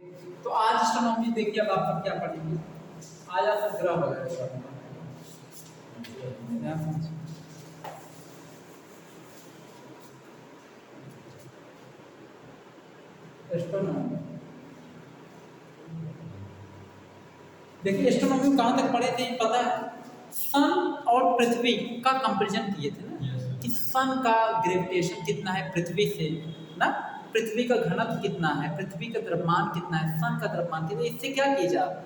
तो आज एस्ट्रोनॉमी देखिए, अब आप क्या पढ़ेंगे। आज आप ग्रह वगैरह एस्ट्रोनॉमी देखिए, एस्ट्रोनॉमी में कहाँ तक पढ़े थे पता है? सन और पृथ्वी का कंपैरिजन किए थे ना, कि सन का ग्रेविटेशन कितना है पृथ्वी से ना, पृथ्वी का घनत्व कितना है, पृथ्वी का द्रव्यमान कितना है, सन का द्रव्यमान कितना है, इससे क्या किया जाए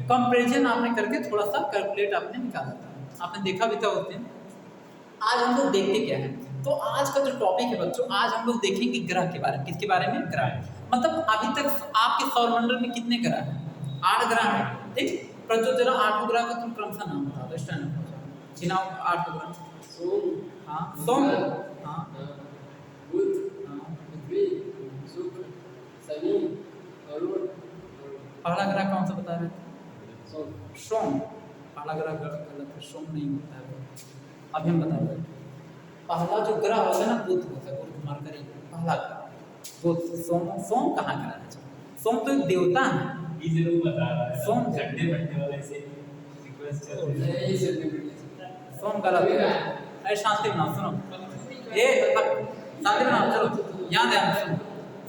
कंपैरिजन आपने करके थोड़ा सा कैलकुलेट आपने निकाला था, आपने देखा भी था उस दिन। आज हम लोग देखते क्या है, तो आज का जो टॉपिक है बच्चों, आज हम लोग देखेंगे ग्रह के बारे में। किसके बारे में? ग्रह। मतलब अभी तक आपके सौरमंडल में कितने ग्रह हैं? 8 ग्रह हैं, ठीक। पर जो जरा 8 ग्रह का तुम क्रमशः नाम बता दो, स्टैंड चिनाव 8 ग्रह। हाँ, सोम, हाँ, बुध, पृथ्वी, शुक्र, शनि, अरुण। पहला ग्रह कौन सा बता रहे थे? सोम। सोम। पहला ग्रह गलत है, सोम नहीं होता है। अभी हम बता रहे हैं, पहला जो ग्रह होता है ना, बुध होता है, बुध मरकरी पहला ग्रह। बुध, सोम। सोम कहाँ ग्रह है? सोम तो एक देवता है। सोम झंडे वाले से रिक्वेस्ट चल रही है। सोम गलत है। अरे शांति बनाओ, सुनो ये शांति बनाओ, चलो यहाँ ध्यान सुनो।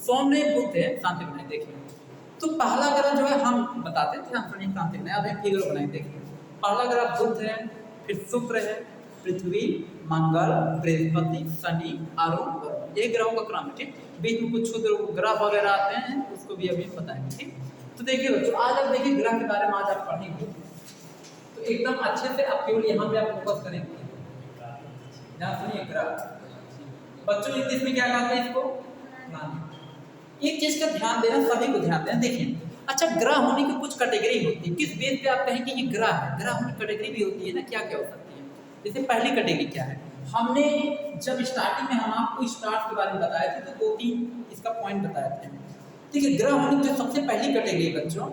सोम नहीं, बुध है, शांति बनाए। देखिए, तो पहला ग्रह जो है हम बताते थे, हम सुनिए शांति बनाए। अब एक फिगर बनाए, देखिए पहला ग्रह बुध है, फिर शुक्र है, पृथ्वी, मंगल, बृहस्पति, शनि, अरुण। ये ग्रहों का क्रम है, ठीक। बीच में कुछ क्षुद्र ग्रह वगैरह आते हैं, उसको भी अभी बताएंगे, ठीक। तो देखिए बच्चों, आज आप देखिए ग्रह के बारे में आज आप पढ़ेंगे, तो एकदम अच्छे से आप केवल यहाँ पे आप फोकस करेंगे। ध्यान सुनिए, ग्रह बच्चों इंग्लिश में क्या कहते हैं इसको? प्लैनेट। एक चीज का ध्यान देना, सभी को ध्यान देना। देखिए, अच्छा ग्रह होने की कुछ कैटेगरी होती है, किस बेस पे आप कहेंगे ये ग्रह है? ग्रह होने की कैटेगरी भी होती है ना, क्या क्या हो सकती है? जैसे पहली कैटेगरी क्या है, हमने जब स्टार्टिंग में हम आपको स्टार्स के बारे में बताए थे, तो 2-3 इसका पॉइंट बताए थे। ठीक है, ग्रह होने की जो सबसे पहली कैटेगरी बच्चों,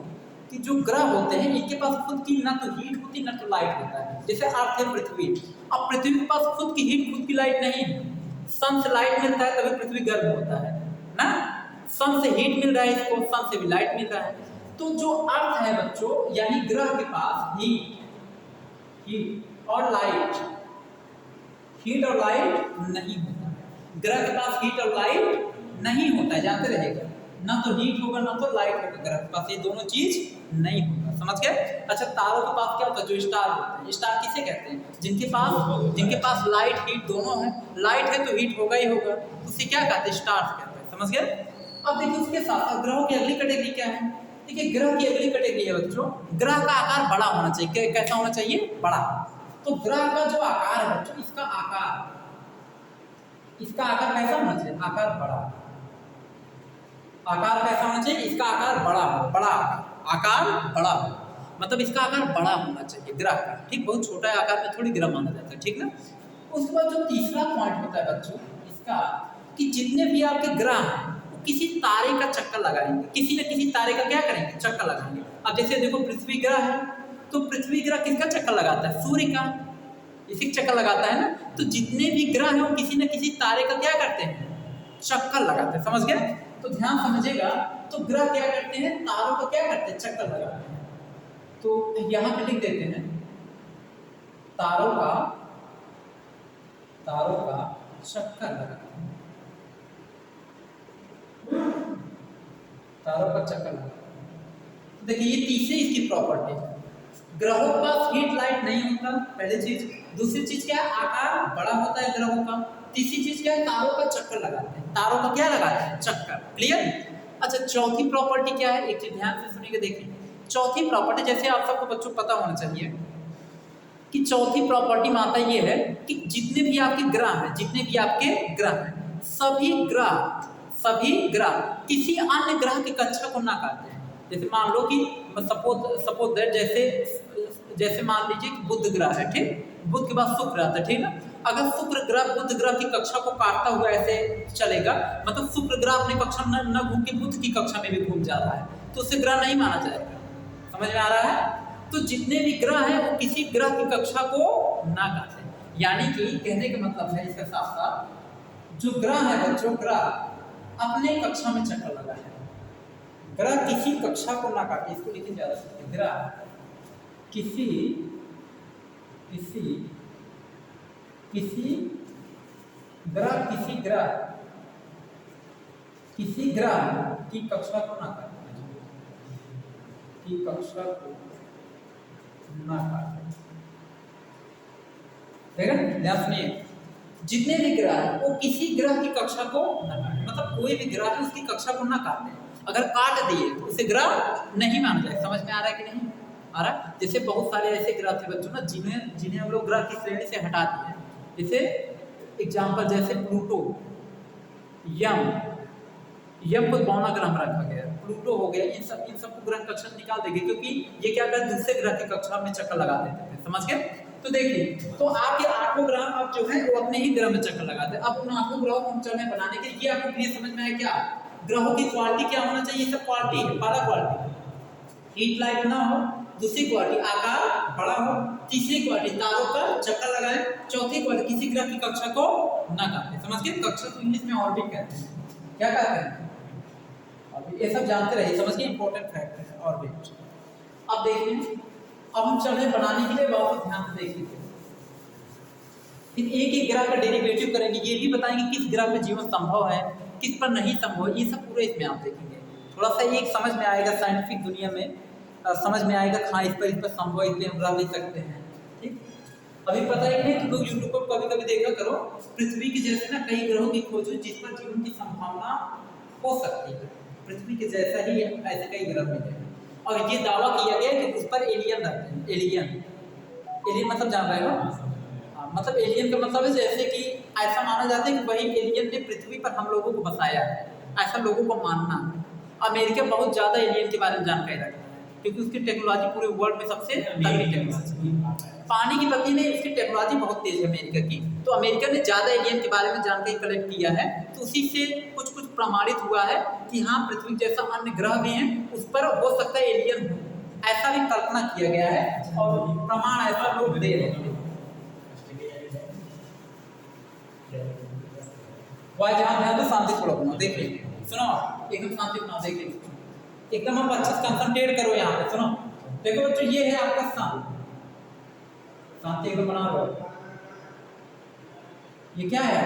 कि जो ग्रह होते हैं इनके पास खुद की ना तो हीट होती ना तो लाइट होता है। जैसे अर्थ है, पृथ्वी। अब पृथ्वी के पास खुद की हीट, खुद की लाइट नहीं है। सन से लाइट मिलता है तभी पृथ्वी गर्म होता है ना। सन से हीट मिल रहा है इसको, सन से भी लाइट मिल रहा है। तो जो अर्थ है बच्चों, यानी ग्रह के पास हीट और लाइट, हीट और लाइट नहीं होता है। ग्रह के पास हीट और लाइट नहीं होता है, जानते रहिएगा। ना तो हीट होगा ना तो लाइट होगा ग्रह के पास, ये दोनों चीज नहीं होगा, समझ गए? अच्छा, तारों के पास क्या होता है? जो स्टार होते हैं, स्टार किसे कहते हैं? जिनके पास लाइट हीट दोनों है। लाइट है तो हीट होगा ही होगा, उसे क्या कहते हैं? स्टार्स कहते हैं, समझ गए? अब देखिए उसके साथ ग्रहों की अगली कैटेगरी क्या है। देखिए, ग्रह की अगली कैटेगरी है बच्चों, ग्रह का आकार बड़ा होना चाहिए। कैसा होना चाहिए? बड़ा। तो ग्रह का जो आकार है बच्चों, इसका आकार कैसा होना चाहिए? आकार बड़ा। आकार कैसा होना चाहिए? इसका आकार बड़ा हो, बड़ा आकार बड़ा हो, मतलब इसका आकार बड़ा होना चाहिए ग्रह का, ठीक। बहुत छोटा है आकार में थोड़ी ग्रह माना जाता है, ठीक ना। उसके बाद जो तीसरा पॉइंट होता है बच्चों इसका, कि जितने भी आपके ग्रह हैं वो किसी तारे का चक्कर लगाएंगे, किसी न किसी तारे का क्या करेंगे? चक्कर लगाएंगे। अब जैसे देखो, पृथ्वी ग्रह है, तो पृथ्वी ग्रह किसका चक्कर लगाता है? सूर्य का, इसी चक्कर लगाता है ना। तो जितने भी ग्रह हैं वो किसी न किसी तारे का क्या करते हैं? चक्कर लगाते हैं, समझ गए? तो ध्यान समझिएगा, तो ग्रह क्या करते हैं? तारों का क्या करते हैं? चक्कर लगाते हैं। तो यहाँ पे लिख देते हैं, तारों का चक्कर लगाते हैं। तारों का चक्कर लगाते हैं। देखिए, ये तीसरी इसकी प्रॉपर्टी है। ग्रहों के पास हीट लाइट नहीं होता, पहली चीज। दूसरी चीज क्या है? आकार बड़ा होता है ग्रहों का। तीसरी चीज क्या है? तारों का चक्कर लगाते हैं। तारों का क्या लगाते हैं? चक्कर। क्लियर? अच्छा, चौथी प्रॉपर्टी क्या है? एक चीज ध्यान से सुनिएगा, देखिए चौथी प्रॉपर्टी, जैसे आप सबको बच्चों पता होना चाहिए कि चौथी प्रॉपर्टी में आता ये है कि जितने भी आपके ग्रह हैं, सभी ग्रह किसी अन्य ग्रह की कक्षा को ना काटते हैं। जैसे मान लो कि सपोज दैट, जैसे मान लीजिए कि बुध ग्रह है, ठीक। बुध के बाद शुक्र आता है, ठीक ना। अगर शुक्र ग्रह बुध ग्रह की कक्षा को काटता हुआ ऐसे चलेगा, मतलब शुक्र ग्रह अपनी कक्षा में न घूम के बुध की कक्षा में भी घूम जा रहा है, तो उसे ग्रह नहीं माना जाएगा। समझ में आ रहा है? तो जितने भी ग्रह हैं वो किसी ग्रह की कक्षा को ना काटें। यानी कि कहने का मतलब है, इसके साथ साथ जो ग्रह है बच्चों, ग्रह अपने कक्षा में चक्कर लगा है, ग्रह किसी कक्षा को ना काटे, इसको लिखे जा सकते हैं। ग्रह किसी किसी किसी ग्रह किसी ग्रह की कक्षा को ना काटे, की कक्षा को ना काटे। ठीक है, ध्यान सुनिए, जितने भी ग्रह हैं वो किसी ग्रह की कक्षा को ना काटे, मतलब कोई भी ग्रह है उसकी कक्षा को ना काटे। अगर काट दिए तो उसे ग्रह नहीं माना जाए। समझ में आ रहा है कि नहीं आ रहा है? जैसे बहुत सारे ऐसे ग्रह थे बच्चों ना जिन्हें हम लोग ग्रह की श्रेणी से हटा दिए। जैसे एग्जाम्पल, जैसे प्लूटो, यम को 52 ग्रह रखा गया, प्लूटो हो गया, इन सबको ग्रह कक्षा निकाल देंगे, क्योंकि ये क्या कर दूसरे ग्रह की कक्षा में चक्कर लगा देते थे। समझ गए? तो देखिए, तो आपके 8 ग्रह अब जो है वो अपने ही ग्रह में चक्कर लगाते हैं। अब उन 8 ग्रहों को हम चलने बनाने के लिए आपको क्लियर समझ में आया क्या? ग्रहों की क्वालिटी क्या होना चाहिए? सब क्वालिटी है। पहला क्वालिटी हीट लाइट ना हो, दूसरी क्वालिटी आकार बड़ा हो, तीसरी क्वालिटी तारों पर चक्कर लगाए, चौथी क्वालिटी किसी ग्रह की कक्षा को ना काटे। समझ गए? कक्षा को इंग्लिश में ऑर्बिट कहते हैं। क्या कहते हैं? ये सब जानते रहिए, समझ गए? इंपॉर्टेंट फैक्ट है ऑर्बिट। अब देखिए, अब हम चल रहे बनाने के लिए बहुत ध्यान से देखिए। फिर एक ग्रह का डेरिवेटिव करेंगे, ये भी बताएंगे किस ग्रह पे जीवन संभव है, किस पर नहीं संभव, ये सब पूरे इसमें आप देखेंगे। थोड़ा सा एक समझ में आएगा, साइंटिफिक दुनिया में समझ में आएगा, हाँ इस पर संभव है, इस पर हम रह भी सकते हैं। ठीक, अभी पता ही नहीं, तो लोग यूट्यूब पर कभी कभी देखा करो, पृथ्वी के जैसे ना कई ग्रहों की खोज हुई जिस पर जीवन की संभावना हो सकती है। पृथ्वी के जैसा ही ऐसे कई ग्रह मिले हैं, और ये दावा किया गया कि उस पर एलियन रहते हैं। एलियन मतलब जान रहे हो? मतलब एलियन का मतलब है जैसे कि ऐसा माना जाता है कि वही एलियन ने पृथ्वी पर हम लोगों को बसाया है, ऐसा लोगों को मानना है। अमेरिका बहुत ज़्यादा एलियन के बारे में जानकारी रखता है, क्योंकि उसकी टेक्नोलॉजी पूरे वर्ल्ड में सबसे तगड़ी टेक्नोलॉजी। पानी की पत्ती नहीं, उसकी टेक्नोलॉजी बहुत तेज है अमेरिका की। तो अमेरिका ने ज़्यादा एलियन के बारे में जानकारी कलेक्ट किया है, तो उसी से कुछ प्रमाणित हुआ है कि हाँ पृथ्वी जैसा अन्य ग्रह भी हैं, उस पर हो सकता है एलियन हो, ऐसा भी कल्पना किया गया है और प्रमाण ऐसा लोग दे रहे हैं। वह जहाँ ध्यान दो, शांति पूर्वक बनाओ। देखिए, सुनो, एकदम शांति बनाओ। देखिए, एकदम आप अच्छे से कंसंट्रेट करो यहाँ पे। सुनो, देखो बच्चों, ये है आपका शांति एकदम बना लो। ये क्या है?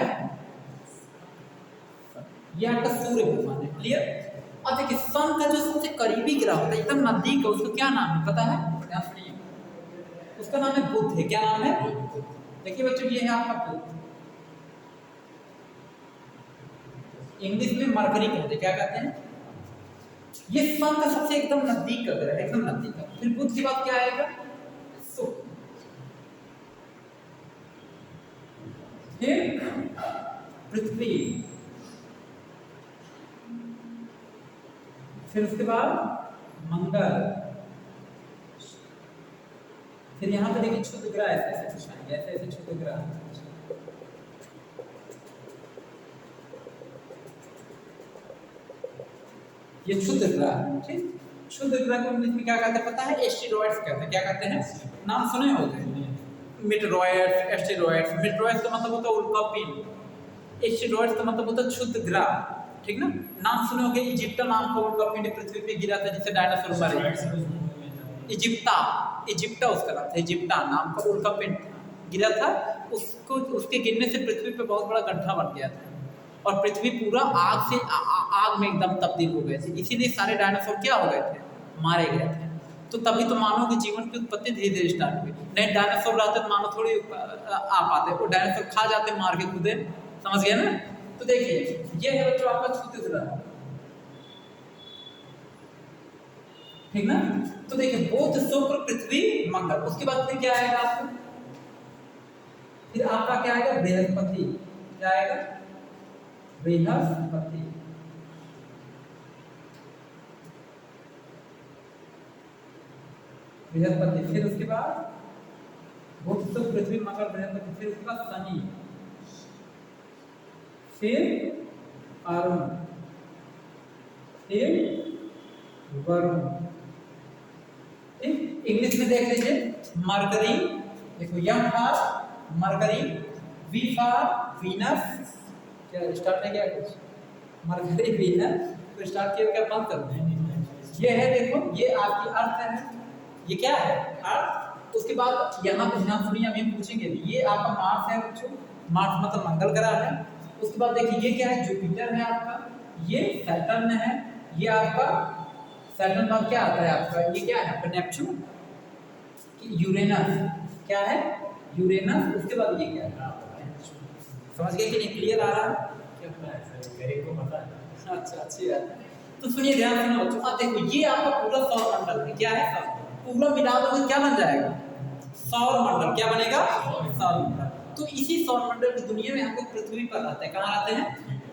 ये आपका सूर्य भगवान है। क्लियर? अब देखिए, सन का जो सबसे करीबी ग्रह होता है, एकदम नजदीक है, उसका क्या नाम है पता है? ध्यान सुनिए, उसका नाम है बुध है। क्या नाम है? देखिए बच्चों, ये है आपका बुध। इंग्लिश में मरकरी कहते हैं। क्या कहते हैं? ये सन का सबसे एकदम नजदीक का ग्रह है, एकदम नजदीक का। फिर बुध के बाद क्या आएगा? शुक्र। फिर पृथ्वी, फिर उसके बाद मंगल, फिर यहाँ पे देखिए क्षुद्र ग्रह ऐसे ऐसे क्षुद्र ग्रह। ये क्षुद्र ग्रह। ठीक, क्षुद्र ग्रह को इंग्लिश में क्या कहते हैं पता है? एस्टेरॉइड्स कहते हैं। क्या कहते हैं? नाम सुने होंगे, मेटेरॉइड्स, एस्टेरॉइड्स। मेटेरॉइड्स का मतलब होता है उल्कापिंड, एस्टेरॉइड्स का मतलब होता है क्षुद्र ग्रह। ठीक ना? नाम सुने होंगे, इजिप्टा नाम का उल्कापिंड पृथ्वी पे गिरा था, जिससे डायनासोर मरे। इजिप्टा उसका नाम था, इजिप्टा नाम का उल्कापिंड गिरा था। उसको, उसके गिरने से पृथ्वी पे बहुत बड़ा गड्ढा बन गया था, और पृथ्वी पूरा आग में एकदम तब्दील हो गए थे। इसीलिए सारे डायनासोर क्या हो गए थे? मारे गए थे। तो तभी तो मानव के जीवन की उत्पत्ति धीरे धीरे स्टार्ट हुई। नहीं डायनासोर रहते तो मानव थोड़ी आ पाते, वो डायनासोर खा जाते मार के खुदे। समझ गए ना? तो देखिए, ये है बच्चों आपका क्षुद्र ग्रह। ठीक ना? तो देखिए, बुध, शुक्र, पृथ्वी, मंगल। उसके बाद फिर क्या आएगा आपको? फिर आपका क्या आएगा? बृहस्पति। क्या आएगा? बृहस्पति। बृहस्पति, फिर उसके बाद बुध, शुक्र, पृथ्वी, मंगल, बृहस्पति। फिर उसके बाद शनि, फिर अरुण, फिर वरुण। ठीक, इंग्लिश में देख लीजिए, मरकरी, देखो M for Mercury, V for Venus. क्या स्टार्ट है क्या कुछ? Mercury, Venus. तो स्टार्ट किया क्या? बंद कर दें। ये है, देखो ये आपकी अर्थ है, ये क्या है अर्थ। उसके बाद यहाँ पे ध्यान सुनिए, अभी हम पूछेंगे ये आपका मार्स है बच्चों, मार्स मतलब मंगल ग्रह है। उसके बाद देखिए ये क्या है, जुपिटर है आपका, ये सैटर्न है, ये आपका सैटर्न बाद क्या आता है आपका, ये क्या है आपका नेपच्यून, यूरेनस, क्या है यूरेनस। उसके बाद ये क्या है, समझ गए कि नहीं, क्लियर आ रहा है? क्या पता है सर, मेरे को पता है। अच्छा अच्छी बात है। तो सुनिए ध्यान से बच्चों, अब देखो ये आपका पूरा सौर मंडल है, क्या है पूरा मिला दो क्या बन जाएगा, सौर मंडल। क्या बनेगा, सौर मंडल। तो इसी सौर मंडल की दुनिया में हम लोग पृथ्वी पर रहते हैं। कहाँ रहते हैं,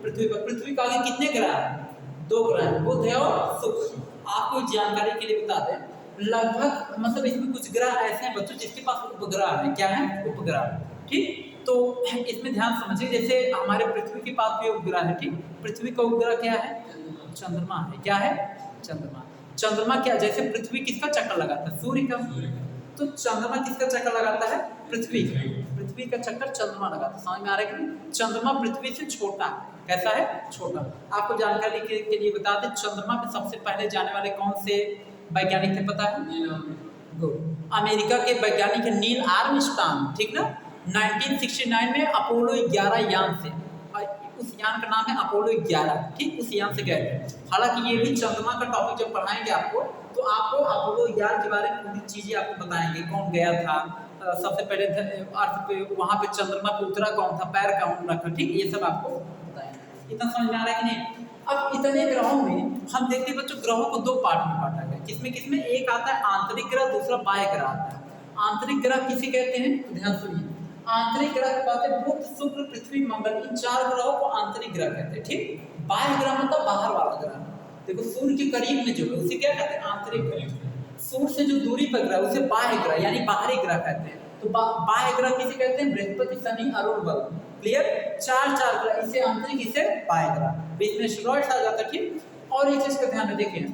पृथ्वी पर। पृथ्वी के आगे कितने ग्रह हैं, 2 ग्रह हैं, बुध है और शुक्र। आपको जानकारी के लिए बता दें, लगभग मतलब इसमें कुछ ग्रह ऐसे हैं बच्चों जिसके पास उपग्रह है। क्या है, उपग्रह, ठीक। तो इसमें ध्यान समझिए, जैसे हमारे पृथ्वी के पास भी उपग्रह है, ठीक। पृथ्वी का उपग्रह क्या है, चंद्रमा है। क्या है, चंद्रमा। चंद्रमा क्या, जैसे पृथ्वी किसका चक्कर लगाता है, सूर्य का। तो चंद्रमा किसका चक्कर लगाता है, पृथ्वी का। पृथ्वी का चक्कर चंद्रमा लगाता है। समझ में आ रहा है कि चंद्रमा पृथ्वी से छोटा है। कैसा है, छोटा। आपको जानकारी के लिए बता दें, चंद्रमा पे सबसे पहले जाने वाले कौन से वैज्ञानिक थे, पता है? अमेरिका के वैज्ञानिक है नील आर्मस्ट्रांग, ठीक ना। 1969 में अपोलो 11 यान से, उस यान का नाम है अपोलो 11, ठीक। उस यान से गए थे। हालांकि ये भी चंद्रमा का टॉपिक जब पढ़ाएंगे आपको, तो आपको अपोलो 11 के बारे में पूरी चीजें आपको बताएंगे, कौन गया था, सबसे पहले अर्थ पे, वहां पे चंद्रमा पे उतरा कौन था, पैर कौन रखा, ठीक। ये सब आपको बताएंगे। इतना समझ में आ रहा है कि नहीं? अब इतने ग्रहों में हम देखते हैं बच्चों, ग्रहों को 2 पार्ट में बांटा गया। किसमें किसमें, एक आता है आंतरिक ग्रह, दूसरा बाह्य ग्रह आता है। आंतरिक ग्रह किसे कहते हैं, ध्यान सुनिए। आंतरिक ग्रह के बात है, बुध शुक्र पृथ्वी मंगल, इन 4 ग्रहों को आंतरिक ग्रह कहते हैं, ठीक। बाह्य ग्रह मतलब बाहर वाला ग्रह। देखो सूर्य के करीब में जो है उसे क्या कहते हैं, आंतरिक ग्रह। सूर्य से जो दूरी पर ग्रह उसे बाह्य ग्रह यानी बाहरी ग्रह कहते हैं। तो बाह्य ग्रह किसे कहते हैं, बृहस्पति शनि अरुण बुध, क्लियर। 4 ग्रह, इसे आंतरिक इसे बाह्य ग्रह, बीच में एस्टेरॉइड्स आ जाता है, ठीक। और एक चीज का ध्यान में देखिए,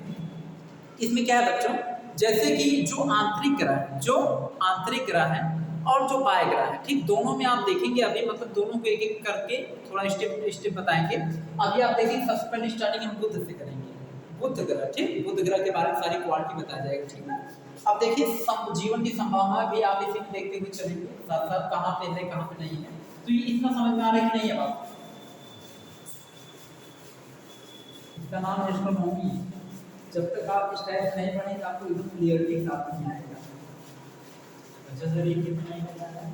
इसमें क्या है बच्चों, जैसे कि जो आंतरिक ग्रह है, जो आंतरिक ग्रह है और जो बाह्य ग्रह है, ठीक। दोनों में आप देखेंगे अभी, मतलब दोनों को एक एक करके थोड़ा स्टेप स्टेप बताएंगे। अभी आप देखिए, सबसे पहले स्टार्टिंग हम बुध से करेंगे। बुध ग्रह, ठीक। बुध ग्रह के बारे में सारी क्वालिटी बताया जाएगा, ठीक है। अब देखिए जीवन की संभावना भी आप इसे देखते हुए चलेंगे, साथ साथ कहाँ पे है कहाँ पे नहीं है। तो ये इतना समझ में आ रहा है कि नहीं है बात? इसका नाम है एस्ट्रोनॉमी। जब तक आप इस टाइप नहीं पढ़ेंगे आपको एकदम क्लियरिटी के साथ नहीं आएगा। अच्छा सर, ये कितना ही बताना है?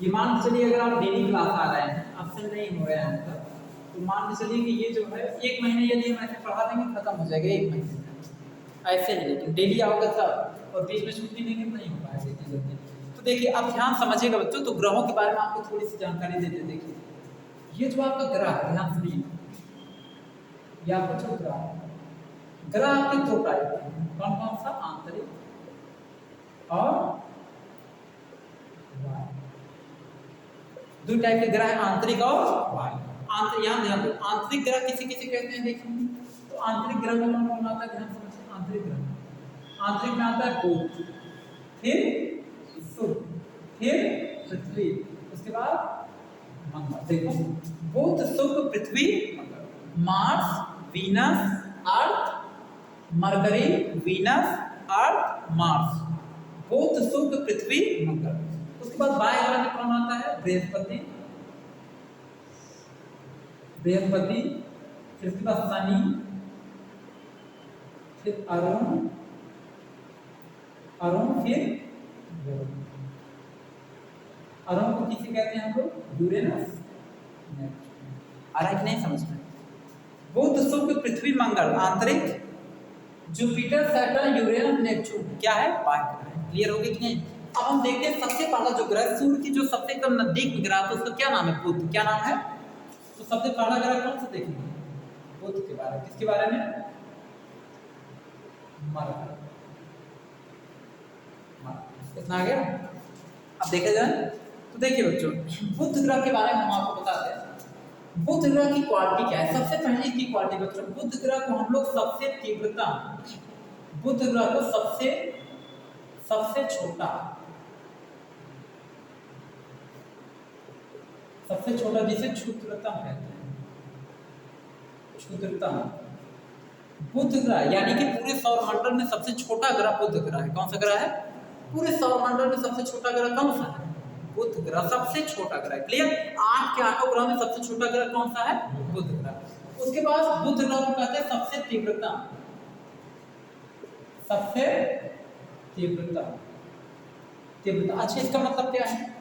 ये मान के चलिए अगर आप डेली क्लास आ रहे हैं, अब्सेंट नहीं हो रहे हैं, तो मान के चलिए कि ये जो है 1 महीने यदि हम ऐसे पढ़ा देंगे खत्म हो जाएगा 1 महीने में, ऐसे नहीं। लेकिन डेली आओगे तब, और बीच में छुट्टी लेंगे तो नहीं हो पाएगा इतनी जल्दी। तो देखिए अब ध्यान समझिएगा बच्चों, तो ग्रहों के बारे में आपको थोड़ी सी जानकारी देते। देखिए ये जो आपका ग्रह है, ध्यान सुनिए, ये आपका जो ग्रह है, ग्रह आपके 2 टाइप के हैं। कौन कौन सा, आंतरिक और बाह्य। 2 टाइप के ग्रह हैं, आंतरिक और बाह्य। यहाँ ध्यान दो, आंतरिक ग्रह किसे किसे कहते हैं देखिए। तो आंतरिक ग्रह में कौन कौन आता है, ध्यान समझिए। आंतरिक ग्रह, आंतरिक में आता है बुध, फिर शुक्र, फिर पृथ्वी, उसके बाद मंगल। देखो बुध शुक्र पृथ्वी मंगल, Mars Venus Earth, Mercury Venus Earth Mars, बुध शुक्र पृथ्वी मंगल। उसके बाद बाह्य ग्रह में कौन आता है, बृहस्पति, बृहस्पति, फिर उसके बाद शनि, फिर अरुण, फिर अरुण को किसे कहते हैं हम लोग, यूरेनस। आ रहा है कि नहीं समझ में? बुध शुक्र पृथ्वी मंगल आंतरिक, जुपिटर सैटर्न यूरेनस नेपच्यून क्या है, बाह्य ग्रह। क्लियर हो गया कि नहीं? अब हम देखते हैं सबसे पहला जो ग्रह सूर्य की जो सबसे एकदम नजदीक ग्रह है, तो उसका क्या नाम है, बुध। क्या नाम है? तो सबसे पहला ग्रह कौन सा देखेंगे, बुध के बारे में। किसके बारे में, मरकरी। इतना आ गया। अब देखा जाए तो देखिए बच्चों, बुध ग्रह के बारे में हम आपको बताते हैं। बुध ग्रह की क्वालिटी क्या है, सबसे पहले इसकी क्वालिटी बच्चों, बुध ग्रह को हम लोग सबसे तीव्रता, बुध ग्रह को सबसे छोटा, सबसे छोटा जिसे क्षुद्रतम कहते हैं, क्षुद्रतम बुध ग्रह यानी कि पूरे सौरमंडल में सबसे छोटा ग्रह बुध ग्रह है। कौन सा ग्रह है? पूरे सौरमंडल में सबसे छोटा ग्रह कौन सा है? बुध ग्रह सबसे छोटा ग्रह है। क्लियर? 8 के 8 ग्रह में सबसे छोटा ग्रह कौन सा है? बुध ग्रह। उसके बाद बुध ग्रह को कहते हैं सबसे तीव्रता तीव्रता। अच्छा, इसका मतलब क्या है?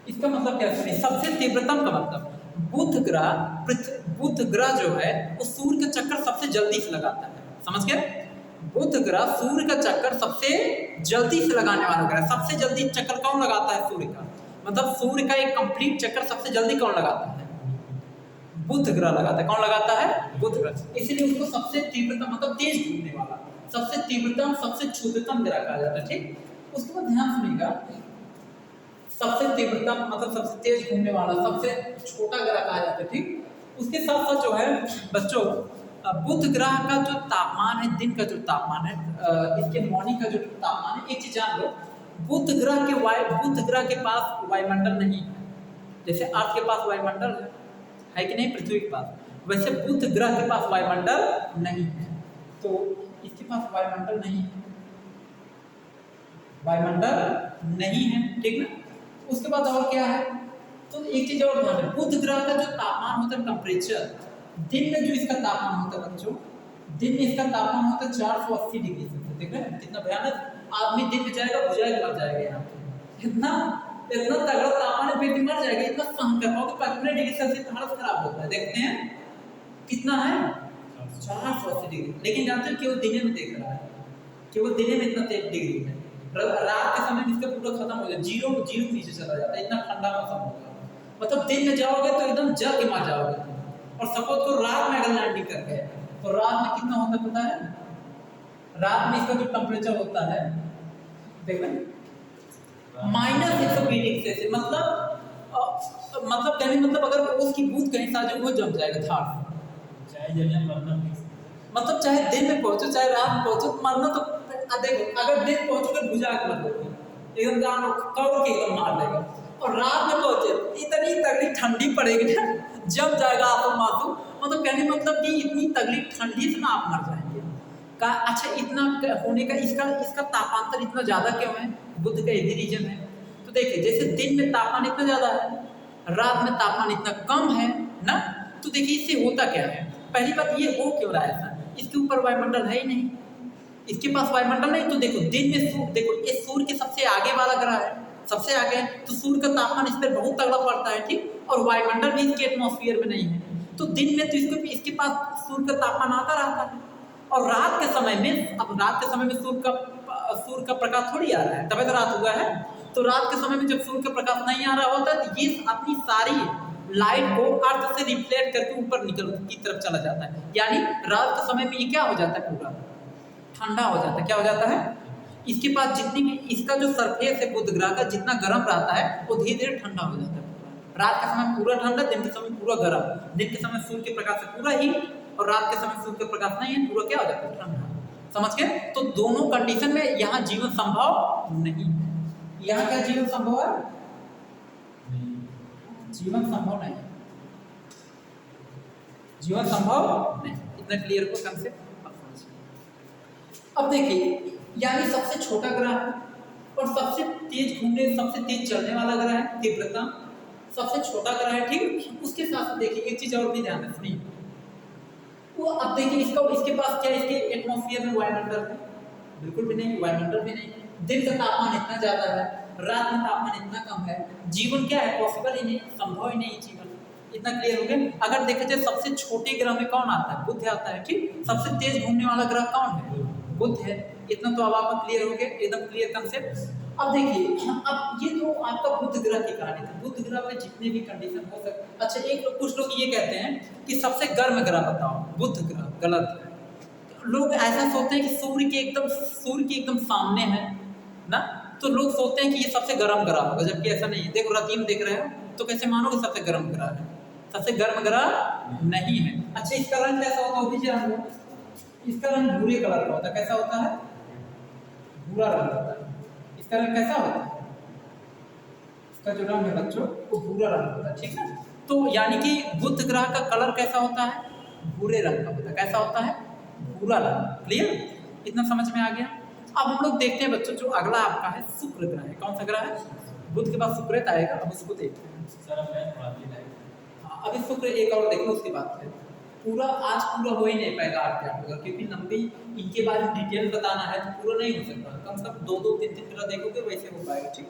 इसका मतलब क्या है? सबसे तीव्रतम का मतलब बुध ग्रह जो है वो सूर्य का चक्कर सबसे जल्दी से लगाता है। समझ गए? बुध ग्रह सूर्य का चक्कर सबसे जल्दी से लगाने वाला ग्रह। सबसे जल्दी चक्कर कौन लगाता है? सूर्य का। मतलब सूर्य का एक कंप्लीट चक्कर सबसे जल्दी कौन लगाता है? बुध ग्रह लगाता है। कौन लगाता है? बुध ग्रह। इसलिए उसको सबसे तीव्रतम मतलब तेज घूमने वाला, सबसे तीव्रतम, सबसे क्षुद्रतम ग्रह कहा जाता है। ठीक, उसके बाद ध्यान सुनिएगा, सबसे तीव्रतम मतलब सबसे तेज घूमने वाला, सबसे छोटा ग्रह कहा जाता है। ठीक, उसके साथ साथ जो है बच्चों, बुध ग्रह का जो तापमान है, दिन का जो तापमान है, इसके मॉर्निंग का जो तापमान है, एक चीज जान लो, बुध ग्रह के पास वायुमंडल नहीं है। जैसे अर्थ के पास वायुमंडल है कि नहीं, पृथ्वी के पास, वैसे बुध ग्रह के पास वायुमंडल नहीं है। तो इसके पास वायुमंडल नहीं है, वायुमंडल नहीं है। ठीक ना? उसके बाद और क्या है? तो एक चीज और ध्यान रखें, बुध ग्रह का जो तापमान होता है, टेम्परेचर, दिन में जो इसका तापमान होता है बच्चों, दिन में इसका तापमान होता है 480 डिग्री सेल्सियस। देख रहे हैं कितना भयानक? आदमी दिन में जाएगा, बुझाएगा, मर जाएगा। यहाँ पे इतना तगड़ा तापमान है, व्यक्ति मर जाएगा। इतना सहन कर पाओगे? 15 डिग्री सेल्सियस तो हालत खराब होता है। देखते हैं कितना है, 480 डिग्री। लेकिन जानते हो केवल दिन में देख रहा है, केवल दिन में इतना 23 डिग्री है। रात के समय इसका पूरा खत्म हो जाए, जीरो नीचे चला जाता है। इतना ठंडा मौसम होगा, मतलब दिन में जाओगे तो एकदम जल के मार जाओगे। और सपोज तो रात में अगर लैंडिंग कर गए तो रात में कितना होता है पता है? रात में इसका जो टेम्परेचर होता है, देख रहे हैं, -120 डिग्री सेल्सियस। मतलब कहने मतलब अगर उसकी बूंद कहीं से आ जाए वो जम जाएगा थार। चाहे जलिया मरना, मतलब चाहे दिन में पहुंचो चाहे रात में पहुंचो, मरना तो देखो, अगर दिन पहुंचोगे बुझा के मर जाओगे, एकदम जान कवर के एकदम मार देगा। और रात में पहुंचे इतनी तगड़ी ठंडी पड़ेगी ना, जम जाएगा आपको मासूम। मतलब कहने मतलब कि इतनी तगड़ी ठंडी से ना आप मर जाएंगे का। अच्छा, इतना होने का इसका तापांतर इतना ज्यादा क्यों है? बुध का यही रीजन है। तो देखिए, जैसे दिन में तापमान इतना ज्यादा है, रात में तापमान इतना कम है ना, तो देखिए इससे होता क्या है। पहली बात ये हो क्यों रहा है ऐसा? इसके ऊपर वायुमंडल है ही नहीं, इसके पास वायुमंडल नहीं। तो देखो दिन में देखो ये सूर्य के सबसे आगे वाला ग्रह है, सबसे आगे, तो सूर्य का तापमान इस पर बहुत तगड़ा पड़ता है। ठीक, और वायुमंडल भी इसके एटमॉस्फेयर में नहीं है, तो दिन में तो इसके पास सूर्य का तापमान आता रहता है। और रात के समय में, अब रात के समय में सूर्य का प्रकाश थोड़ी आ रहा है, तभी तो रात हुआ है। तो रात के समय में जब सूर्य का प्रकाश नहीं आ रहा होता है तो ये अपनी सारी लाइट को अर्थ से रिफ्लेक्ट करके ऊपर निकल की तरफ चला जाता है। यानी रात के समय में ये क्या हो जाता है? पूरा ठंडा हो जाता है। क्या हो जाता है? इसके पास जितनी भी इसका जो सरफेस है बुध ग्रह का, जितना गर्म रहता है वो धीरे धीरे ठंडा हो जाता है। रात के समय पूरा ठंडा, दिन के समय पूरा गर्म। दिन के समय सूर्य के प्रकाश से पूरा हीट, और रात के समय सूर्य का प्रकाश नहीं है, पूरा क्या हो जाता है? ठंडा। समझ गए? तो दोनों कंडीशन में यहाँ जीवन संभव नहीं है। यहाँ क्या जीवन संभव है? जीवन संभव नहीं, जीवन संभव नहीं। इतना क्लियर को कंसेप्ट। अब देखिए, यानी सबसे छोटा ग्रह और सबसे तेज घूमने, सबसे तेज चलने वाला ग्रह है, तीव्रता सबसे छोटा ग्रह है। ठीक, उसके साथ देखिए एक चीज और भी ध्यान रखनी, वो अब देखिए इसके पास क्या, इसके एटमॉस्फेयर में वायुमंडल है? बिल्कुल भी नहीं, वायुमंडल भी नहीं। दिन का तापमान इतना ज्यादा है, रात में तापमान इतना कम है। जीवन क्या है? पॉसिबल ही नहीं, संभव ही नहीं जीवन। इतना क्लियर हो गया? अगर देखा जाए सबसे छोटे ग्रह में कौन आता है? बुध आता है। ठीक, सबसे तेज घूमने वाला ग्रह कौन है? बुध है। इतना तो अब आपका क्लियर हो गया, एकदम क्लियर कंसेप्ट। अब देखिए, अब ये तो आपका बुध ग्रह की कहानी थी। बुध ग्रह पे जितने भी कंडीशन हो सकते। अच्छा, एक कुछ लोग ये कहते हैं कि सबसे गर्म ग्रह बताओ, बुध ग्रह। गलत है। लोग ऐसा सोचते हैं कि सूर्य के एकदम सामने है ना, तो लोग सोचते हैं कि ये सबसे गर्म ग्रह होगा, जबकि ऐसा नहीं है। देखो रतीम देख रहे हो तो कैसे मानोगे सबसे गर्म ग्रह है? सबसे गर्म ग्रह नहीं है। अच्छा, इसका रंग कैसा होता है वो भी जान लो। इसका रंग भूरे कलर का होता है। कैसा होता है? भूरा रंग होता है। इसका रंग कैसा होता है? इसका जो रंग है बच्चों वो भूरा रंग होता है। ठीक है। तो यानी कि बुध ग्रह का कलर कैसा होता है? भूरे रंग का होता है। कैसा होता है? भूरा रंग। क्लियर? इतना समझ में आ गया। अब हम लोग देखते हैं बच्चों, जो अगला आपका है शुक्र ग्रह है। कौन सा ग्रह है? बुध के बाद शुक्र आएगा, अब उसको देखते हैं। सर मैं पढ़ाती है। हाँ, अभी शुक्र एक और देखो, उसके बाद फिर पूरा आज पूरा हो ही नहीं पाएगा आपके होगा, क्योंकि लंबी इनके बारे में डिटेल बताना है तो पूरा नहीं हो सकता। कम से कम 2-2, 3-3 ग्रह देखोगे वैसे हो पाएगा। ठीक,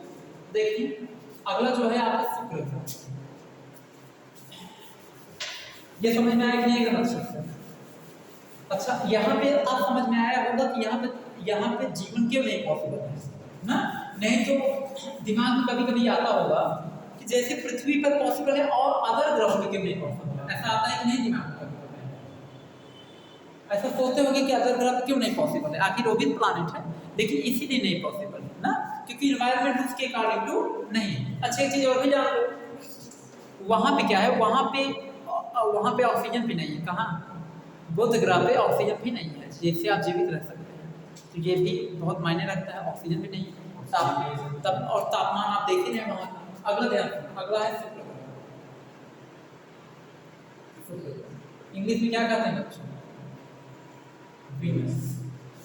देखिए अगला जो है आपका शुक्र ग्रह। ये समझ में आया कि नहीं गलत? अच्छा, यहाँ पे आप समझ में आया होगा कि यहाँ पे जीवन क्यों नहीं पॉसिबल है ना? नहीं तो दिमाग में कभी कभी आता होगा कि जैसे पृथ्वी पर पॉसिबल है और अदर ग्रहों में क्यों नहीं पॉसिबल है। ऐसा आता है कि नहीं दिमाग में? ऐसा सोचते होंगे कि अदर ग्रह क्यों नहीं पॉसिबल है, आखिर वो भी प्लैनेट है, लेकिन इसीलिए नहीं पॉसिबल है ना, क्योंकि इन्वायरमेंट उसके अकॉर्डिंग टू नहीं है। अच्छा, एक चीज और भी जान लो, वहां पे क्या है, वहां पे ऑक्सीजन भी नहीं है। कहाँ? बुध ग्रह पे ऑक्सीजन भी नहीं है जिससे आप जीवित रह सकते हैं, तो ये भी बहुत मायने रखता है। ऑक्सीजन भी नहीं है, और तापमान आप देख ही रहे हैं वहां का। अगला ध्यान, अगला है शुक्र ग्रह। इंग्लिश में क्या कहते हैं बच्चों? वीनस।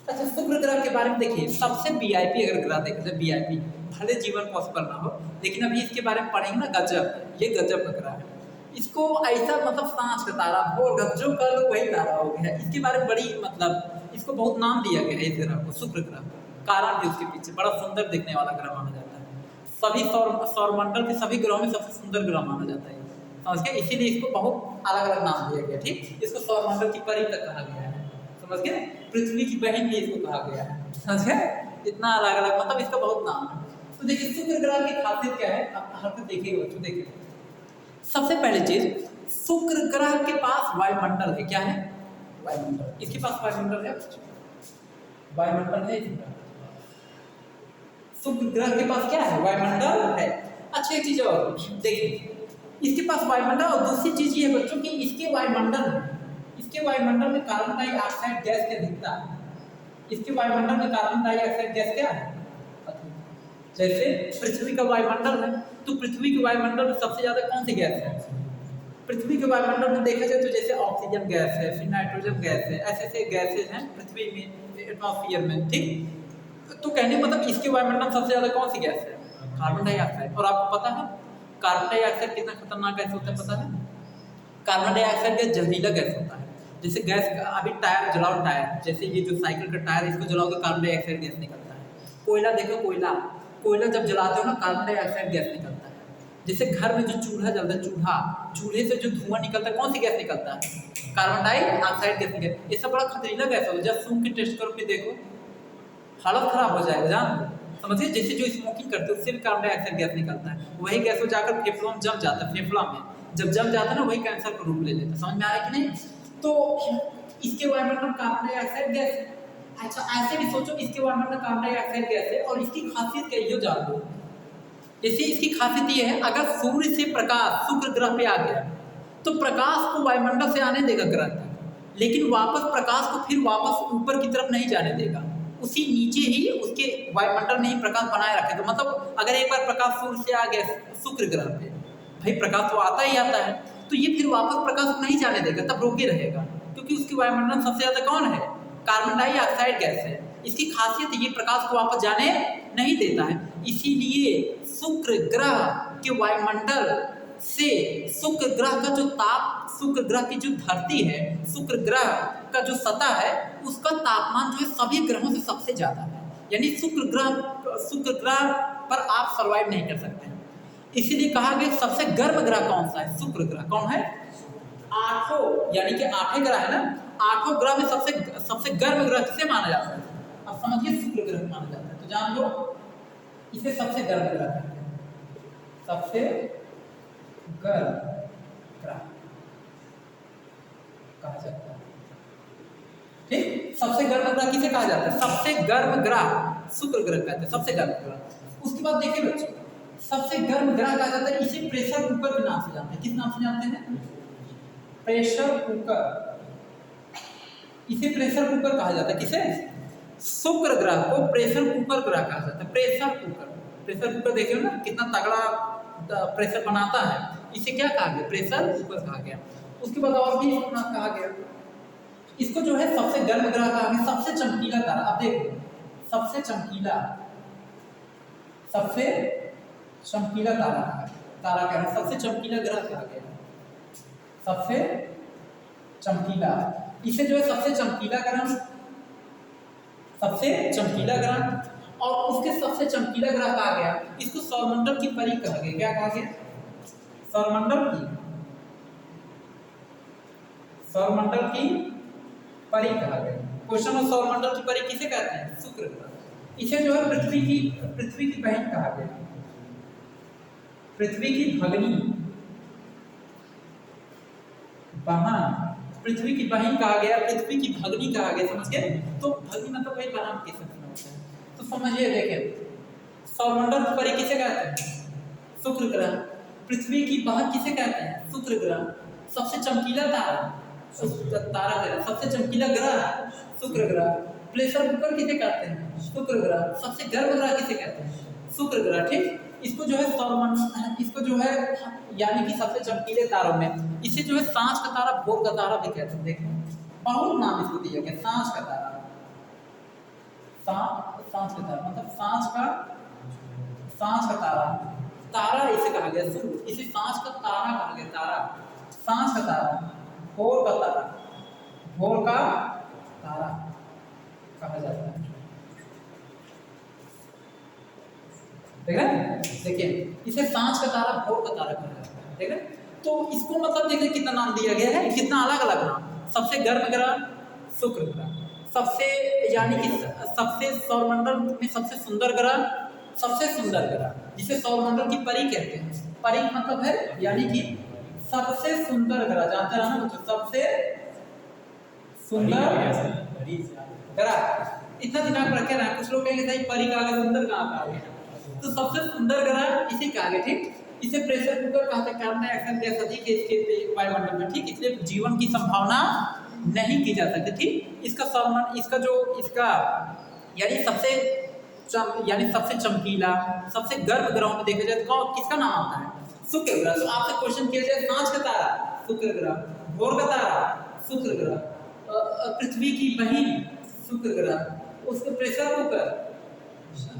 अच्छा, शुक्र ग्रह के बारे में देखिए, सबसे वीआईपी अगर ग्रह देखें तो वीआईपी, भले जीवन पॉसिबल ना हो, लेकिन अभी इसके बारे में पढ़ेंगे ना, गजब, ये गजब का ग्रह है। इसको ऐसा मतलब सांस का तारा, भोर गज्जो का लोग वही तारा हो गया। इसके बारे में बड़ी मतलब इसको बहुत नाम दिया गया है इस ग्रह को, शुक्र ग्रह। कारण भी उसके पीछे, बड़ा सुंदर दिखने वाला ग्रह माना जाता है। सभी सौरमंडल के सभी ग्रहों में सबसे सुंदर ग्रह माना जाता है, समझ गए? इसीलिए इसको बहुत अलग अलग नाम दिया गया। ठीक, इसको सौरमंडल की परी तक कहा गया है, समझ गए? पृथ्वी की बहन भी इसको कहा गया है, समझ गए? इतना अलग अलग मतलब इसका बहुत नाम है। तो देखिए शुक्र ग्रह की खासियत क्या है, आप हरकत देखिए बच्चों। देखिए सबसे पहली चीज, शुक्र ग्रह के पास वायुमंडल है। क्या है? वायुमंडल। इसके पास वायुमंडल है, वायुमंडल है। शुक्र ग्रह के पास क्या है? वायुमंडल है। अच्छी चीज और देखिए, इसके पास वायुमंडल, और दूसरी चीज ये है बच्चों कि इसके वायुमंडल में कार्बन डाइऑक्साइड गैस की अधिकता है। इसके वायुमंडल में कार्बन डाइऑक्साइड गैस क्या है? जैसे पृथ्वी का वायुमंडल है, तो पृथ्वी के वायुमंडल में सबसे ज्यादा कौन सी गैस है? पृथ्वी के वायुमंडल में देखा जाए तो जैसे ऑक्सीजन गैस है, फिर नाइट्रोजन गैस है, ऐसे गैसेज हैं पृथ्वी में, एटमॉस्फेयर में। ठीक, तो कहने का मतलब इसके वायुमंडल में सबसे ज्यादा कौन सी गैस है? Carbon dioxide. और आपको पता है कार्बन डाइऑक्साइड कितना खतरनाक गैस होता है, पता है? कार्बन डाइऑक्साइड गैस जहरीला गैस होता है। जैसे गैस, अभी टायर जलाओ, टायर जैसे ये जो साइकिल का टायर, इसको जलाओ तो कार्बन डाइऑक्साइड गैस निकलता है। कोयला देखो, कोयला जब जलाते हो ना, कार्बन डाइऑक्साइड गैस निकलता है। जैसे घर में जो चूल्हा जलता है, चूल्हे से जो धुआं निकलता है, कौन सी गैस निकलता है? कार्बन डाइऑक्साइड गैस निकलता है। ये सब बड़ा खतरनाक गैस होता है। जब सूंघ के टेस्ट करो, फिर देखो हालत खराब हो जाएगा, जान समझिए। जैसे जो स्मोकिंग करते हैं उससे भी कार्बन डाइऑक्साइड गैस निकलता है, वही गैस हो जाकर फेफड़ों में जम जाता है। फेफड़ा में जब जम जाता है ना, वही कैंसर का रूप ले लेता है। समझ में आ रहा है कि नहीं? तो इसके वायुमंडल में कार्बन डाइऑक्साइड गैस है। अच्छा, ऐसे भी सोचो, इसके वायुमंडल में कार्बन डाइऑक्साइड गैस है, और इसकी खासियत क्या है ये जान लो। जैसे इसकी खासियत ये है, अगर सूर्य से प्रकाश शुक्र ग्रह पे आ गया तो प्रकाश को वायुमंडल से आने देगा ग्रह तक, लेकिन वापस प्रकाश को फिर वापस ऊपर की तरफ नहीं जाने देगा। उसी नीचे ही उसके वायुमंडल में ही प्रकाश बनाए रखेगा। मतलब अगर एक बार प्रकाश सूर्य से आ गया शुक्र ग्रह पे, भाई प्रकाश तो आता ही आता है, तो ये फिर वापस प्रकाश को नहीं जाने देगा, तब रोके रहेगा, क्योंकि उसकी वायुमंडल सबसे ज्यादा कौन है? कार्बन डाइऑक्साइड गैस है। इसकी खासियत ये प्रकाश को वापस जाने नहीं देता है। इसीलिए शुक्र ग्रह के वायुमंडल से शुक्र ग्रह का जो ताप, शुक्र ग्रह की जो धरती है, शुक्र ग्रह का जो सतह है, उसका तापमान जो है सभी ग्रहों से सबसे ज्यादा है। यानी शुक्र ग्रह पर आप सर्वाइव नहीं कर सकते हैं। इसीलिए कहा गया सबसे गर्म ग्रह कौन सा है? शुक्र ग्रह। कौन है? आठों, यानी कि 8 ग्रह है ना, 8 ग्रह में सबसे गर्म ग्रह किसे माना जाता है? अब समझिए, शुक्र ग्रह माना जाता है। तो जान लो इसे सबसे गर्म ग्रह कहते हैं, सबसे गर्म ग्रह कहा जाता है। ठीक, सबसे गर्म ग्रह किसे कहा जाता है? सबसे गर्म ग्रह शुक्र ग्रह कहते हैं, सबसे गर्म ग्रह। उसके बाद देखिए बच्चों, सबसे गर्म ग्रह कहा जाता है, इसे प्रेशर कुकर के नाम से जानते हैं। किस नाम से जानते हैं? Pressure cooker. इसे प्रेशर कुकर कहा जाता है। किसे? शुक्र ग्रह को प्रेशर कुकर ग्रह कहा जाता है। प्रेशर कुकर देखिए ना, कितना तगड़ा प्रेशर बनाता है। इसे क्या कहा गया? प्रेशर कुकर कहा गया। उसके बाद और भी अपना कहा गया, इसको जो है सबसे गर्म ग्रह कहा गया, सबसे चमकीला तारा। अब देखो, सबसे चमकीला तारा तारा कह रहा है, सबसे चमकीला ग्रह कहा गया, सबसे चमकीला। इसे जो है सबसे चमकीला ग्रह और उसके सबसे चमकीला ग्रह कहा गया। इसको सौरमंडल की परी कहा गया। क्या कहा गया? सौरमंडल की परी कहा गया। क्वेश्चन ऑफ सौरमंडल की परी किसे कहते हैं? शुक्र ग्रह। इसे जो है पृथ्वी की बहन कहा गया, पृथ्वी की भगनी बहन, पृथ्वी की बहन कहा गया, पृथ्वी की भगनी कहा गया। समझ गए? तो भगनी मतलब वही बहन के साथ होता है। तो समझिए, देखें, सौरमंडल की परी किसे कहते हैं? शुक्र ग्रह। पृथ्वी की बहन किसे कहते हैं? शुक्र ग्रह। सबसे चमकीला तारा सबसे चमकीला ग्रह शुक्र ग्रह। प्रेशर कुकर किसे कहते हैं? शुक्र ग्रह। सबसे गर्म ग्रह किसे कहते हैं? शुक्र ग्रह। ठीक, इसको जो है सौरमंडल, इसको जो है यानी कि सबसे चमकीले तारों में इसे जो है सांझ का तारा, भोर का तारा भी कहते हैं। देखिए, बहुत नाम इसको दिया गया, सांझ का तारा। सांझ का तारा मतलब सांझ का तारा इसे कहा गया। इसे सांझ का तारा कहा गया, तारा, सांझ का तारा, भोर का तारा कहा जाता है। देख रहे हैं? देखिए, इसे सांझ का तारा, भोर का तारा कहा जाता है। देख रहे हैं? तो इसको मतलब देखिए कितना नाम दिया गया है, कितना अलग अलग नाम। सबसे गर्म ग्रह शुक्र ग्रह, सबसे यानी कि सबसे सौरमंडल में सबसे सुंदर ग्रह जिसे सौरमंडल की परी कहते हैं। परी मतलब है यानी कि सबसे सुंदर ग्रह, जानते हैं ना बच्चों? सबसे सुंदर ग्रह, इतना दिमाग में रखे ना। कुछ लोग कहेंगे भाई परी का आगे सुंदर कहाँ का आगे? तो सबसे सुंदर ग्रह इसी का आगे। ठीक, इसे प्रेशर कुकर कहते हैं, कार्बन डाइऑक्साइड गैस अधिक है इसके वायुमंडल में। ठीक, इसलिए जीवन की संभावना नहीं की जा सकती। ठीक, इसका यानी सबसे चमकीला, सबसे गर्म ग्रहों में देखा जाए तो किसका नाम आता है? शुक्र ग्रह। तो आपसे क्वेश्चन किया जाए, सांझ का तारा शुक्र ग्रह, भोर का तारा शुक्र ग्रह, पृथ्वी की बहन शुक्र ग्रह, उसके प्रेशर कुकर,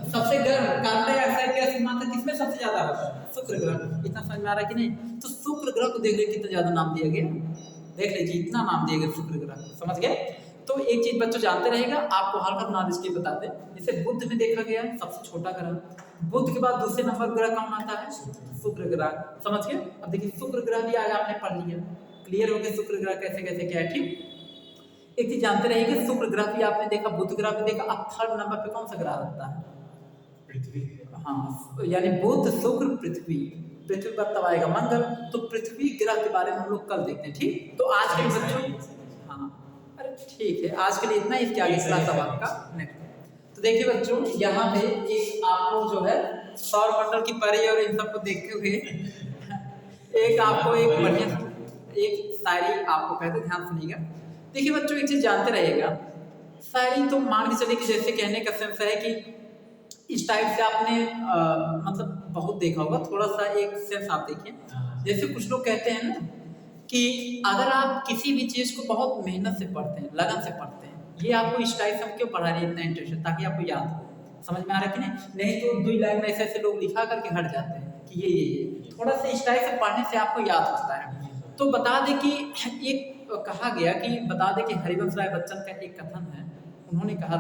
सबसे गर्म कार्बन डाइऑक्साइड गैस की मात्रा किसमें सबसे ज्यादा होता है? शुक्र ग्रह। इतना समझ में आ रहा है कि नहीं? तो शुक्र ग्रह को देख लीजिए कितना ज्यादा नाम दिया गया, देख लीजिए इतना नाम दिया गया शुक्र ग्रह। समझ गए? तो एक चीज बच्चों जानते रहेगा, आपको हल्का नॉलेज के बता दें। जैसे बुध में देखा गया सबसे छोटा ग्रह, बुध के बाद दूसरे नंबर ग्रह कौन आता है? शुक्र ग्रह। समझ गए? अब देखिए, शुक्र ग्रह भी आज आपने पढ़ लिया, क्लियर हो गया शुक्र ग्रह कैसे कैसे क्या है। ठीक, एक चीज जानते रहेंगे, शुक्र ग्रह भी आपने देखा, बुध ग्रह भी देखा। अब थर्ड नंबर पे कौन सा ग्रह आता है? पृथ्वी। हाँ, यानी बुध, शुक्र, पृथ्वी पर तब आएगा मंगल। तो पृथ्वी ग्रह के बारे में हम लोग कल देखते हैं। ठीक, तो आज के बच्चों, हाँ अरे ठीक है, आज के लिए इतना ही। इसके आगे क्लास अब आपका नेक्स्ट। तो देखिए बच्चों, यहाँ पे एक आपको जो है सौरमंडल की परी और इन सबको देखते हुए एक आपको एक बढ़िया एक शायरी आपको कहते, ध्यान सुनिएगा। देखिए बच्चों, एक चीज जानते रहिएगा, शायरी तो मान के चलिए कि जैसे कहने का सेंस है कि इस टाइप से आपने मतलब बहुत देखा होगा। थोड़ा सा एक सेंस आप देखिए, जैसे कुछ लोग कहते हैं ना कि अगर आप किसी भी चीज को बहुत मेहनत से पढ़ते हैं, लगन से पढ़ते हैं, ये आपको इस टाइप से हम क्यों पढ़ा रहे हैं, इतना इंटरेस्ट, ताकि आपको याद हो। समझ में आ रहा है कि नहीं तो 2 लाइन में ऐसे लोग लिखा करके हट जाते हैं कि ये थोड़ा सा इस टाइप से पढ़ने से आपको याद होता है। तो बता दें कि एक कहा गया कि बता दें कि हरिवंश राय बच्चन का एक कथन है। उन्होंने कहा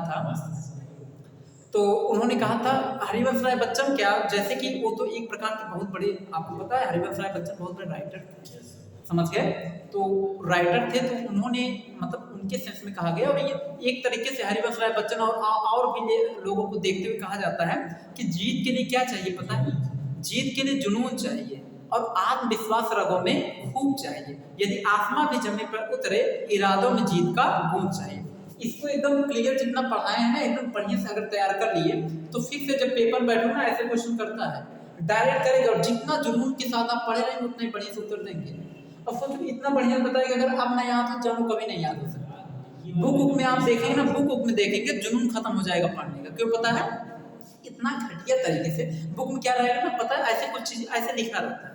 था हरिवंश राय बच्चन, क्या जैसे कि वो तो एक प्रकार के बहुत बड़े, आपको पता है हरिवंश राय बच्चन बहुत बड़े राइटर थे। समझ गए? तो राइटर थे, तो उन्होंने मतलब उनके सेंस में कहा गया। और ये एक तरीके से हरिवंश राय बच्चन और भी लोगों को देखते हुए कहा जाता है कि जीत के लिए क्या चाहिए पता है? जीत के लिए जुनून चाहिए और आत्मविश्वास रगों में खूब चाहिए। यदि आसमां भी जमीन पर उतरे, इरादों में जीत का गुण चाहिए। इसको एकदम क्लियर जितना पढ़ाए हैं ना, एकदम बढ़िया से अगर तैयार कर लिए तो फिर से जब पेपर बैठो ना, ऐसे क्वेश्चन करता है, डायरेक्ट करेगा और जितना जुनून के साथ आप पढ़े रहेंगे उतना ही बढ़िया से उत्तर देंगे। और सोचो इतना बढ़िया बताएगा, अगर अब नहीं याद हो जानो कभी नहीं याद हो सकता। बुक में आप देखेंगे ना, बुक में देखेंगे जुनून खत्म हो जाएगा पढ़ने का। क्यों पता है? इतना घटिया तरीके से बुक में क्या रहेगा ना, पता है ऐसे कुछ चीज ऐसे लिखा रहता है।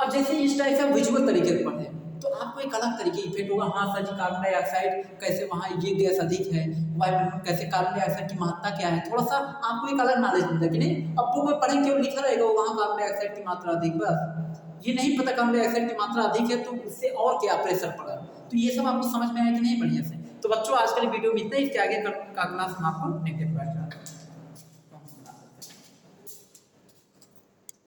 अब जैसे इस टाइप से विजुअल तरीके से पढ़े तो आपको एक अलग तरीके इफेक्ट होगा। हाँ सर जी, कार्बन डाइऑक्साइड कैसे वहाँ ये गैस अधिक है, वायुमंडल कैसे कार्बन डाइऑक्साइड की मात्रा क्या है, थोड़ा सा आपको एक अलग नॉलेज मिलता है कि नहीं। अब बुक में पढ़ेंगे केवल लिखा रहेगा वहाँ कार्बन डाइऑक्साइड की मात्रा अधिक, बस ये नहीं पता कार्बन डाइऑक्साइड की मात्रा अधिक है तो उससे और क्या प्रेशर पड़ा। तो ये सब आपको समझ में आया कि नहीं बढ़िया से। तो बच्चों आज के वीडियो में इतना ही, इसके आगे का क्लास हम आपको नेक्स्ट